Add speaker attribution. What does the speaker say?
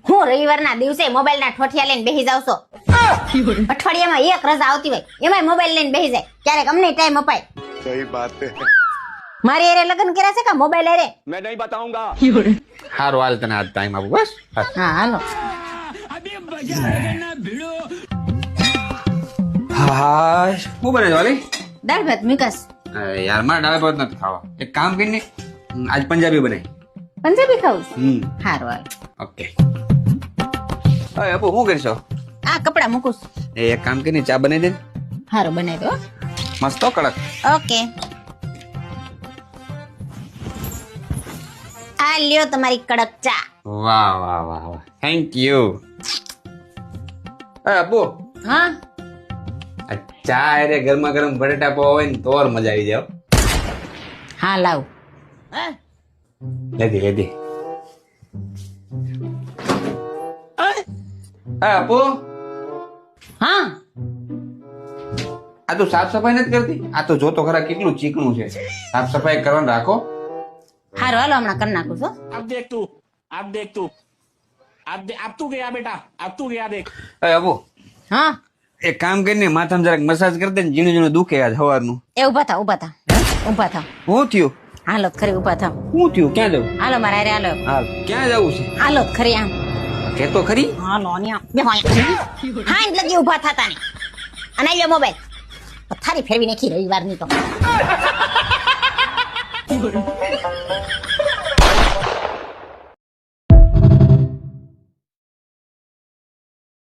Speaker 1: હું રવિવારના દિવસે મોબાઈલના ઠોઠિયા લઈને બેસી જાવ છો. અઠવાડિયામાં એક રજા આવતી હોય એમાંય મોબાઈલ લઈને બેસી જાય. ક્યારેક અમને ટાઈમ અપાય.
Speaker 2: सही बात है.
Speaker 1: મારી હારે લગ્ન કર્યા છે કે મોબાઈલ હારે?
Speaker 2: मैं नहीं बताऊंगा.
Speaker 3: હારું હાલ તને આજ ટાઈમ આપું બસ.
Speaker 1: હા હાલો.
Speaker 3: હા શું બને વાલી?
Speaker 1: દાળ ભાત મિકસ.
Speaker 3: યાર મારે દાળ ભાત નથી ખાવા. એક કામ કરીને આજ પંજાબી બનાવી.
Speaker 1: પંજાબી ખાવું છે?
Speaker 3: હમ
Speaker 1: હારું હાલ.
Speaker 3: ઓકે. હવે આપો શું કરશો?
Speaker 1: આ કપડા મૂકું છું.
Speaker 3: એક કામ કરીને ચા બનાવી દે.
Speaker 1: હારું બનાવી દો.
Speaker 3: મસ્ત હો, કડક.
Speaker 1: ઓકે. આ લ્યો તમારી કડક ચા.
Speaker 3: વાહ વાહ વાહ વાહ, થેન્ક યુ. આપો
Speaker 1: હા
Speaker 3: આ ચા અરે ગરમા ગરમ બટેટા પૌવા હોય ને તો ઓર મજા આવી જાય.
Speaker 1: હા લાવ.
Speaker 3: લેધી લેધી. આપો
Speaker 1: હા
Speaker 3: આ તો સાફ સફાઈ નથી કરતી. આ તો જો તો ખરા કેટલું ચીકણું છે. સાફ સફાઈ કરવાનું રાખો.
Speaker 1: હારું હાલો હમણાં કરી નાખું છું.
Speaker 4: अब देख तू अब तू गया बेटा अब तू गया देख.
Speaker 3: આપો
Speaker 1: હા
Speaker 3: એક કામ કરીને માથામાં જરાક મસાજ કરી દે ને, ઝીણું ઝીણું દુખે આજ સવારનું.
Speaker 1: એ ઉભા થાવ ઉભા થાવ ઉભા થાવ.
Speaker 3: શું થયું?
Speaker 1: હાલો તો ખરી ઉભા થાવ.
Speaker 3: શું થયું? ક્યાં જવું?
Speaker 1: હાલો મારા હારે હાલો.
Speaker 3: હા ક્યાં જવું છે?
Speaker 1: હાલો તો ખરી આમ.
Speaker 3: કે તો ખરી.
Speaker 1: હાલો અહીંયા બેહો અહીંયા. હા એટલે લગી ઉભા થતા ને. અને આ લ્યો મોબાઈલ. પથારી ફેરવી નાખી રવિવારની તો.